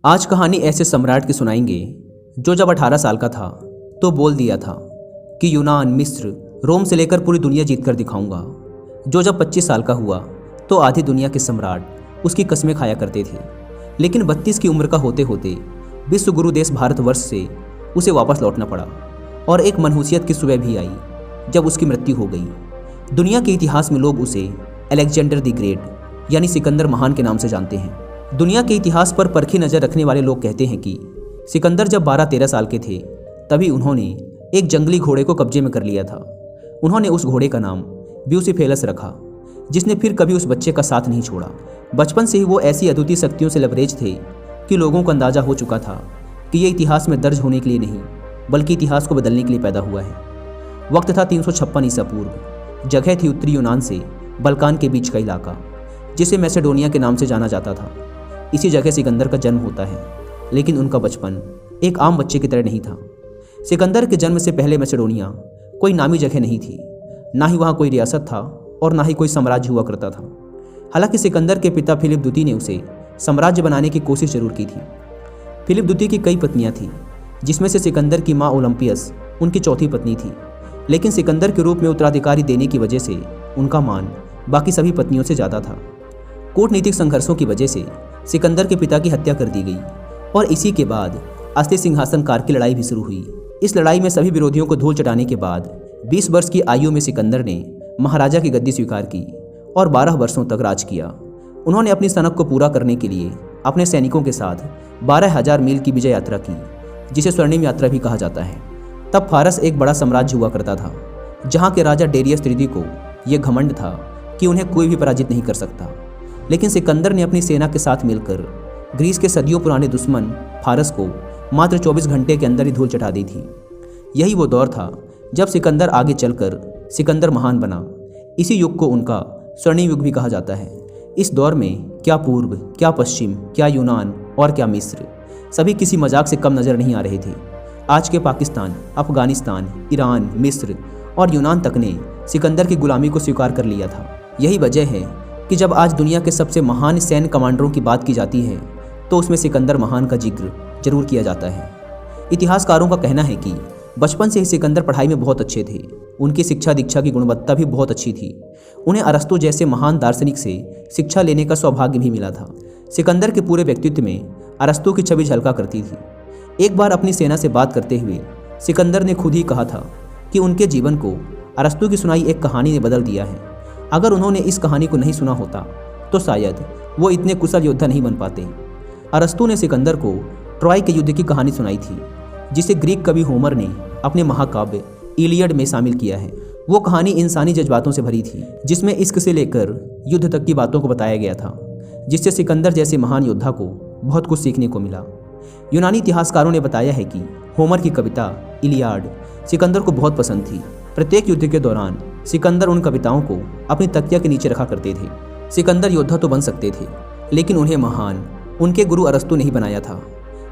आज कहानी ऐसे सम्राट की सुनाएंगे जो जब 18 साल का था तो बोल दिया था कि यूनान, मिस्र, रोम से लेकर पूरी दुनिया जीत कर दिखाऊंगा। जो जब 25 साल का हुआ तो आधी दुनिया के सम्राट उसकी कस्में खाया करते थे। लेकिन 32 की उम्र का होते होते विश्व गुरु देश भारतवर्ष से उसे वापस लौटना पड़ा और एक मनहूसियत की सुबह भी आई जब उसकी मृत्यु हो गई। दुनिया के इतिहास में लोग उसे अलेक्जेंडर द ग्रेट यानी सिकंदर महान के नाम से जानते हैं। दुनिया के इतिहास पर परखी नज़र रखने वाले लोग कहते हैं कि सिकंदर जब 12-13 साल के थे तभी उन्होंने एक जंगली घोड़े को कब्जे में कर लिया था। उन्होंने उस घोड़े का नाम ब्यूसीफेलस रखा, जिसने फिर कभी उस बच्चे का साथ नहीं छोड़ा। बचपन से ही वो ऐसी अद्वितीय शक्तियों से लबरेज थे कि लोगों को अंदाजा हो चुका था कि ये इतिहास में दर्ज होने के लिए नहीं बल्कि इतिहास को बदलने के लिए पैदा हुआ है। वक्त था 356 ईसा पूर्व। जगह थी उत्तरी यूनान से बल्कान के बीच का इलाका, जिसे मैसेडोनिया के नाम से जाना जाता था। इसी जगह सिकंदर का जन्म होता है, लेकिन उनका बचपन एक आम बच्चे की तरह नहीं था। सिकंदर के जन्म से पहले मैसेडोनिया कोई नामी जगह नहीं थी, ना ही वहाँ कोई रियासत था और ना ही कोई साम्राज्य हुआ करता था। हालांकि सिकंदर के पिता फिलिप द्वितीय ने उसे साम्राज्य बनाने की कोशिश जरूर की थी। फिलिप द्वितीय की कई पत्नियां थीं, जिसमें से सिकंदर की माँ ओलंपियस उनकी चौथी पत्नी थी। लेकिन सिकंदर के रूप में उत्तराधिकारी देने की वजह से उनका मान बाकी सभी पत्नियों से ज़्यादा था। कूटनीतिक संघर्षों की वजह से सिकंदर के पिता की हत्या कर दी गई और इसी के बाद असली सिंहासन कार की लड़ाई भी शुरू हुई। इस लड़ाई में सभी विरोधियों को धूल चटाने के बाद 20 वर्ष की आयु में सिकंदर ने महाराजा की गद्दी स्वीकार की और 12 वर्षों तक राज किया। उन्होंने अपनी सनक को पूरा करने के लिए अपने सैनिकों के साथ 12,000 मील की विजय यात्रा की, जिसे स्वर्णिम यात्रा भी कहा जाता है। तब फारस एक बड़ा साम्राज्य हुआ करता था, जहाँ के राजा डेरियस तृतीय को यह घमंड था कि उन्हें कोई भी पराजित नहीं कर सकता। लेकिन सिकंदर ने अपनी सेना के साथ मिलकर ग्रीस के सदियों पुराने दुश्मन फारस को मात्र 24 घंटे के अंदर ही धूल चटा दी थी। यही वो दौर था जब सिकंदर आगे चलकर सिकंदर महान बना। इसी युग को उनका स्वर्णिम युग भी कहा जाता है। इस दौर में क्या पूर्व, क्या पश्चिम, क्या यूनान और क्या मिस्र, सभी किसी मजाक से कम नज़र नहीं आ रहे थे। आज के पाकिस्तान, अफगानिस्तान, ईरान, मिस्र और यूनान तक ने सिकंदर की गुलामी को स्वीकार कर लिया था। यही वजह है कि जब आज दुनिया के सबसे महान सैन्य कमांडरों की बात की जाती है तो उसमें सिकंदर महान का जिक्र जरूर किया जाता है। इतिहासकारों का कहना है कि बचपन से ही सिकंदर पढ़ाई में बहुत अच्छे थे। उनकी शिक्षा दीक्षा की गुणवत्ता भी बहुत अच्छी थी। उन्हें अरस्तु जैसे महान दार्शनिक से शिक्षा लेने का सौभाग्य भी मिला था। सिकंदर के पूरे व्यक्तित्व में अरस्तु की छवि झलका करती थी। एक बार अपनी सेना से बात करते हुए सिकंदर ने खुद ही कहा था कि उनके जीवन को अरस्तु की सुनाई एक कहानी ने बदल दिया है। अगर उन्होंने इस कहानी को नहीं सुना होता तो शायद वो इतने कुशल योद्धा नहीं बन पाते। अरस्तु ने सिकंदर को ट्रॉय के युद्ध की कहानी सुनाई थी, जिसे ग्रीक कवि होमर ने अपने महाकाव्य इलियड में शामिल किया है। वो कहानी इंसानी जज्बातों से भरी थी, जिसमें इश्क से लेकर युद्ध तक की बातों को बताया गया था, जिससे सिकंदर जैसे महान योद्धा को बहुत कुछ सीखने को मिला। यूनानी इतिहासकारों ने बताया है कि होमर की कविता इलियाड सिकंदर को बहुत पसंद थी। प्रत्येक युद्ध के दौरान सिकंदर उन कविताओं को अपनी तकिया के नीचे रखा करते थे। सिकंदर योद्धा तो बन सकते थे, लेकिन उन्हें महान उनके गुरु अरस्तु ने ही बनाया था।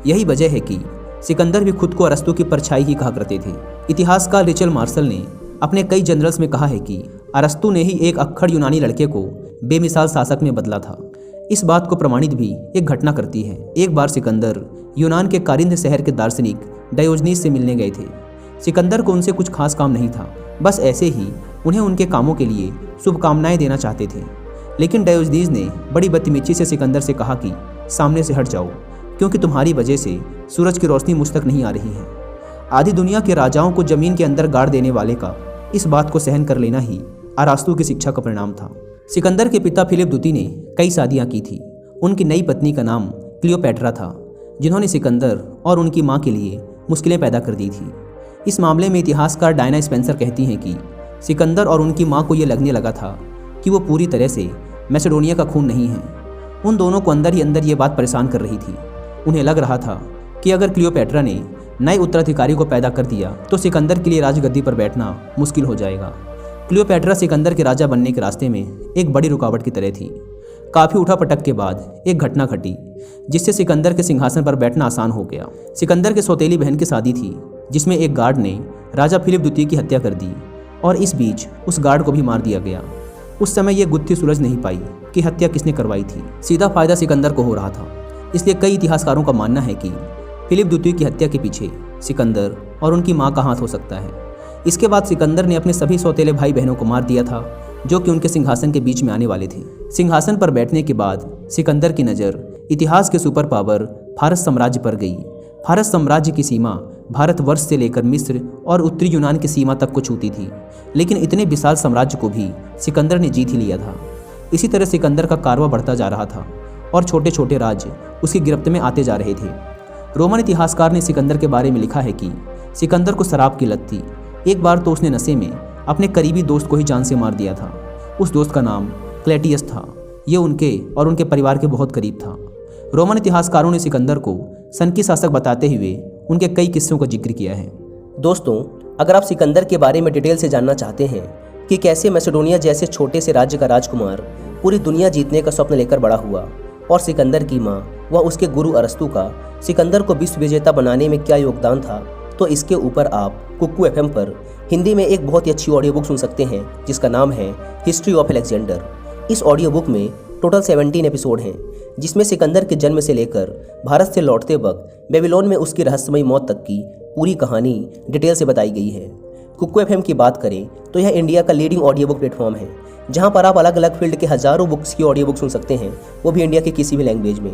यही वजह है कि सिकंदर भी खुद को अरस्तु की परछाई ही कहा करते थे। इतिहासकार रिचर्ड मार्शल ने अपने कई जनरल्स में कहा है कि अरस्तु ने ही एक अक्खड़ यूनानी लड़के को बेमिसाल शासक में बदला था। इस बात को प्रमाणित भी एक घटना करती है। एक बार सिकंदर यूनान के कारिंथ शहर के दार्शनिक डायोजनीस से मिलने गए थे। सिकंदर को उनसे कुछ खास काम नहीं था, बस ऐसे ही उन्हें उनके कामों के लिए शुभकामनाएं देना चाहते थे। लेकिन डायोजनीस ने बड़ी बदतमीजी से सिकंदर से कहा कि सामने से हट जाओ, क्योंकि तुम्हारी वजह से सूरज की रोशनी मुझ तक नहीं आ रही है। आधी दुनिया के राजाओं को जमीन के अंदर गाड़ देने वाले का इस बात को सहन कर लेना ही अरस्तु की शिक्षा का परिणाम था। सिकंदर के पिता फिलिप द्वितीय ने कई शादियाँ की थी। उनकी नई पत्नी का नाम क्लियोपैट्रा था, जिन्होंने सिकंदर और उनकी माँ के लिए मुश्किलें पैदा कर दी थी। इस मामले में इतिहासकार डायना स्पेंसर कहती हैं कि सिकंदर और उनकी माँ को ये लगने लगा था कि वो पूरी तरह से मैसेडोनिया का खून नहीं है। उन दोनों को अंदर ही अंदर ये बात परेशान कर रही थी। उन्हें लग रहा था कि अगर क्लियोपैट्रा ने नए उत्तराधिकारी को पैदा कर दिया तो सिकंदर के लिए राजगद्दी पर बैठना मुश्किल हो जाएगा। क्लियोपैट्रा सिकंदर के राजा बनने के रास्ते में एक बड़ी रुकावट की तरह थी। काफ़ी उठापटक के बाद एक घटना घटी, जिससे सिकंदर के सिंहासन पर बैठना आसान हो गया। सिकंदर के सौतेली बहन की शादी थी, जिसमें एक गार्ड ने राजा फिलिप द्वितीय की हत्या कर दी और इस बीच उस गार्ड को भी मार दिया गया। उस समय यह गुत्थी सुलझ नहीं पाई कि हत्या किसने करवाई थी। सीधा फायदा सिकंदर को हो रहा था। इसलिए कई इतिहासकारों का मानना है कि फिलिप द्वितीय की हत्या के पीछे सिकंदर और उनकी मां का हाथ हो सकता है। इसके बाद सिकंदर ने अपने सभी सौतेले भाई बहनों को मार दिया था जो कि उनके सिंहासन के बीच में आने वाले थे। सिंहासन पर बैठने के बाद सिकंदर की नज़र इतिहास के सुपर पावर फारस साम्राज्य पर गई। फारस साम्राज्य की सीमा भारतवर्ष से लेकर मिस्र और उत्तरी यूनान की सीमा तक को छूती थी, लेकिन इतने विशाल साम्राज्य को भी सिकंदर ने जीत ही लिया था। इसी तरह सिकंदर का कारवा बढ़ता जा रहा था और छोटे छोटे राज्य उसकी गिरफ्त में आते जा रहे थे। रोमन इतिहासकार ने सिकंदर के बारे में लिखा है कि सिकंदर को शराब की लत थी। एक बार तो उसने नशे में अपने करीबी दोस्त को ही जान से मार दिया था। उस दोस्त का नाम क्लेटियस था। ये उनके और उनके परिवार के बहुत करीब था। रोमन इतिहासकारों ने सिकंदर को सनकी शासक बताते हुए उनके कई किस्सों का जिक्र किया है। दोस्तों, अगर आप सिकंदर के बारे में डिटेल से जानना चाहते हैं कि कैसे मैसेडोनिया जैसे छोटे से राज्य का राजकुमार पूरी दुनिया जीतने का स्वप्न लेकर बड़ा हुआ और सिकंदर की मां व उसके गुरु अरस्तु का सिकंदर को विश्व विजेता बनाने में क्या योगदान था, तो इसके ऊपर आप कुक्कू एफएम पर हिंदी में एक बहुत ही अच्छी ऑडियो बुक सुन सकते हैं जिसका नाम है हिस्ट्री ऑफ अलेक्जेंडर। इस ऑडियो बुक में टोटल 17 एपिसोड हैं, जिसमें सिकंदर के जन्म से लेकर भारत से लौटते वक्त बेबीलोन में उसकी रहस्यमयी मौत तक की पूरी कहानी डिटेल से बताई गई है। कुक्कू एफएम की बात करें तो यह इंडिया का लीडिंग ऑडियो बुक प्लेटफॉर्म है, जहां पर आप अलग अलग फील्ड के हजारों बुक्स की ऑडियो बुक सुन सकते हैं, वो भी इंडिया के किसी भी लैंग्वेज में।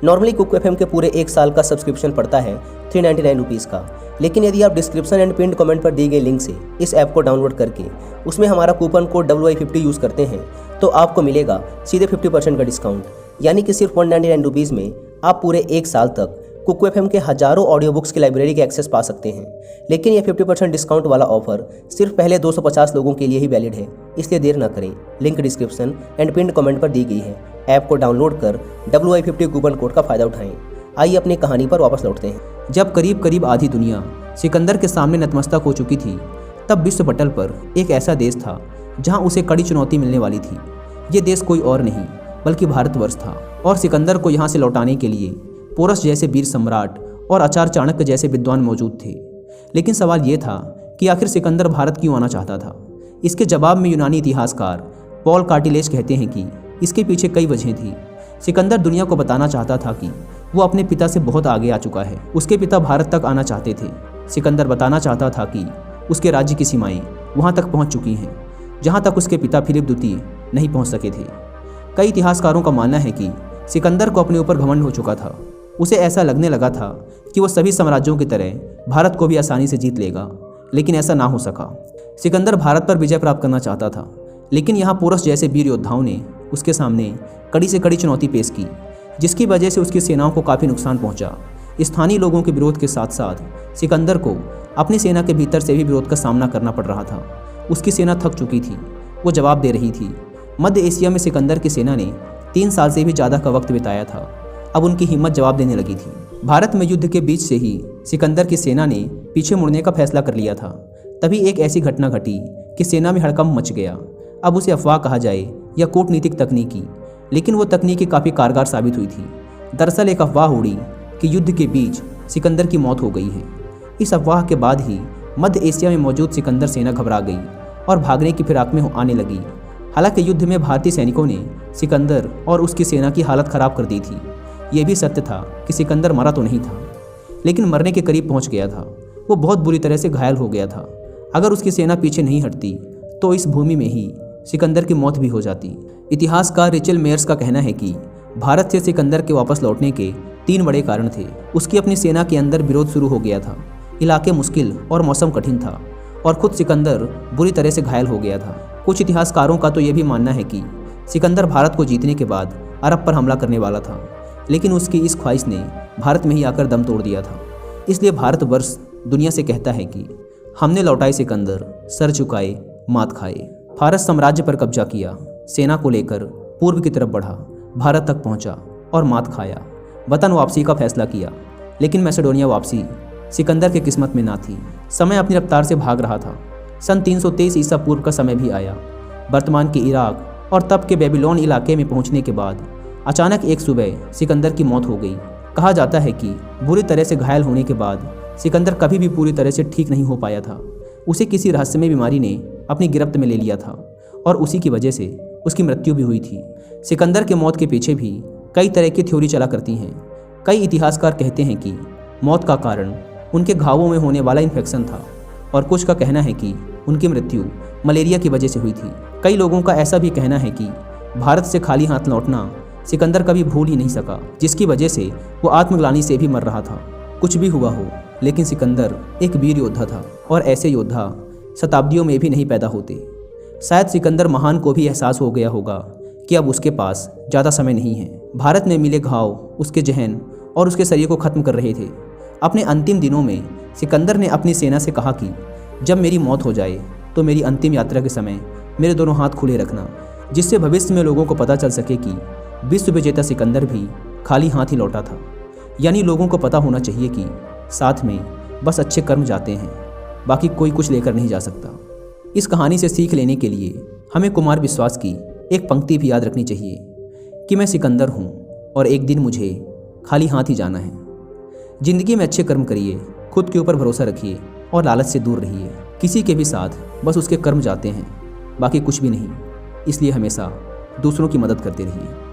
नॉर्मली कुक्कू एफएम के पूरे 1 साल का सब्सक्रिप्शन पड़ता है 399 रुपीज़ का, लेकिन यदि आप डिस्क्रिप्शन एंड पिन्ड कमेंट पर दी गई लिंक से इस ऐप को डाउनलोड करके उसमें हमारा कूपन कोड WI50 यूज़ करते हैं तो आपको मिलेगा सीधे 50% का डिस्काउंट, यानी कि सिर्फ 199 रुपीज़ में आप पूरे 1 साल तक कुक्कू एफएम के हजारों ऑडियो बुक्स की लाइब्रेरी के एक्सेस पा सकते हैं। लेकिन यह 50% डिस्काउंट वाला ऑफर सिर्फ पहले 250 लोगों के लिए ही वैलिड है, इसलिए देर ना करें। Link description and pinned comment पर दी गई है। ऐप को डाउनलोड कर WI50 कूपन कोड का फायदा उठाएं। आइए अपनी कहानी पर वापस लौटते हैं। जब करीब करीब आधी दुनिया सिकंदर के सामने नतमस्तक हो चुकी थी, तब विश्व पटल पर एक ऐसा देश था जहां उसे कड़ी चुनौती मिलने वाली थी। ये देश कोई और नहीं बल्कि भारतवर्ष था और सिकंदर को यहाँ से लौटाने के लिए पोरस जैसे वीर सम्राट और आचार्य चाणक्य जैसे विद्वान मौजूद थे। लेकिन सवाल ये था कि आखिर सिकंदर भारत क्यों आना चाहता था। इसके जवाब में यूनानी इतिहासकार पॉल कार्टिलेज कहते हैं कि इसके पीछे कई वजहें थी। सिकंदर दुनिया को बताना चाहता था कि वो अपने पिता से बहुत आगे आ चुका है। उसके पिता भारत तक आना चाहते थे। सिकंदर बताना चाहता था कि उसके राज्य की सीमाएं वहाँ तक पहुँच चुकी हैं जहाँ तक उसके पिता फिलिप द्वितीय नहीं पहुँच सके थे। कई इतिहासकारों का मानना है कि सिकंदर को अपने ऊपर घमंड हो चुका था। उसे ऐसा लगने लगा था कि वो सभी साम्राज्यों की तरह भारत को भी आसानी से जीत लेगा, लेकिन ऐसा ना हो सका। सिकंदर भारत पर विजय प्राप्त करना चाहता था, लेकिन यहाँ पोरस जैसे वीर योद्धाओं ने उसके सामने कड़ी से कड़ी चुनौती पेश की, जिसकी वजह से उसकी सेनाओं को काफ़ी नुकसान पहुंचा। स्थानीय लोगों के विरोध के साथ साथ सिकंदर को अपनी सेना के भीतर से भी विरोध का सामना करना पड़ रहा था। उसकी सेना थक चुकी थी, वो जवाब दे रही थी। मध्य एशिया में सिकंदर की सेना ने 3 साल से भी ज़्यादा का वक्त बिताया था। अब उनकी हिम्मत जवाब देने लगी थी। भारत में युद्ध के बीच से ही सिकंदर की सेना ने पीछे मुड़ने का फैसला कर लिया था। तभी एक ऐसी घटना घटी कि सेना में हड़कंप मच गया। अब उसे अफवाह कहा जाए या कूटनीतिक तकनीकी, लेकिन वो तकनीकी काफ़ी कारगर साबित हुई थी। दरअसल एक अफवाह उड़ी कि युद्ध के बीच सिकंदर की मौत हो गई है। इस अफवाह के बाद ही मध्य एशिया में मौजूद सिकंदर सेना घबरा गई और भागने की फिराक में आने लगी। हालांकि युद्ध में भारतीय सैनिकों ने सिकंदर और उसकी सेना की हालत ख़राब कर दी थी। ये भी सत्य था कि सिकंदर मरा तो नहीं था, लेकिन मरने के करीब पहुंच गया था। वो बहुत बुरी तरह से घायल हो गया था। अगर उसकी सेना पीछे नहीं हटती तो इस भूमि में ही सिकंदर की मौत भी हो जाती। इतिहासकार रिचल मेयर्स का कहना है कि भारत से सिकंदर के वापस लौटने के 3 बड़े कारण थे। उसकी अपनी सेना के अंदर विरोध शुरू हो गया था, इलाके मुश्किल और मौसम कठिन था, और खुद सिकंदर बुरी तरह से घायल हो गया था। कुछ इतिहासकारों का तो यह भी मानना है कि सिकंदर भारत को जीतने के बाद अरब पर हमला करने वाला था, लेकिन उसकी इस ख्वाहिश ने भारत में ही आकर दम तोड़ दिया था। इसलिए भारतवर्ष दुनिया से कहता है कि हमने लौटाए सिकंदर, सर झुकाए, मात खाए। फारस साम्राज्य पर कब्जा किया, सेना को लेकर पूर्व की तरफ बढ़ा, भारत तक पहुंचा और मात खाया। वतन वापसी का फैसला किया, लेकिन मैसेडोनिया वापसी सिकंदर के किस्मत में ना थी। समय अपनी रफ्तार से भाग रहा था। सन 323 ईसा पूर्व का समय भी आया। वर्तमान के इराक और तब के बेबीलोन इलाके में पहुंचने के बाद अचानक एक सुबह सिकंदर की मौत हो गई। कहा जाता है कि बुरी तरह से घायल होने के बाद सिकंदर कभी भी पूरी तरह से ठीक नहीं हो पाया था। उसे किसी रहस्यमय बीमारी ने अपनी गिरफ्त में ले लिया था और उसी की वजह से उसकी मृत्यु भी हुई थी। सिकंदर के मौत के पीछे भी कई तरह की थ्योरी चला करती हैं। कई इतिहासकार कहते हैं कि मौत का कारण उनके घावों में होने वाला इन्फेक्शन था और कुछ का कहना है कि उनकी मृत्यु मलेरिया की वजह से हुई थी। कई लोगों का ऐसा भी कहना है कि भारत से खाली हाथ लौटना सिकंदर कभी भूल ही नहीं सका, जिसकी वजह से वो आत्मग्लानि से भी मर रहा था। कुछ भी हुआ हो, लेकिन सिकंदर एक वीर योद्धा था और ऐसे योद्धा शताब्दियों में भी नहीं पैदा होते। शायद सिकंदर महान को भी एहसास हो गया होगा कि अब उसके पास ज़्यादा समय नहीं है। भारत में मिले घाव उसके जहन और उसके शरीर को ख़त्म कर रहे थे। अपने अंतिम दिनों में सिकंदर ने अपनी सेना से कहा कि जब मेरी मौत हो जाए तो मेरी अंतिम यात्रा के समय मेरे दोनों हाथ खुले रखना, जिससे भविष्य में लोगों को पता चल सके कि विश्व विजेता सिकंदर भी खाली हाथ ही लौटा था। यानी लोगों को पता होना चाहिए कि साथ में बस अच्छे कर्म जाते हैं, बाकी कोई कुछ लेकर नहीं जा सकता। इस कहानी से सीख लेने के लिए हमें कुमार विश्वास की एक पंक्ति भी याद रखनी चाहिए कि मैं सिकंदर हूँ और एक दिन मुझे खाली हाथ ही जाना है। जिंदगी में अच्छे कर्म करिए, खुद के ऊपर भरोसा रखिए और लालच से दूर रहिए। किसी के भी साथ बस उसके कर्म जाते हैं, बाकी कुछ भी नहीं। इसलिए हमेशा दूसरों की मदद करते रहिए।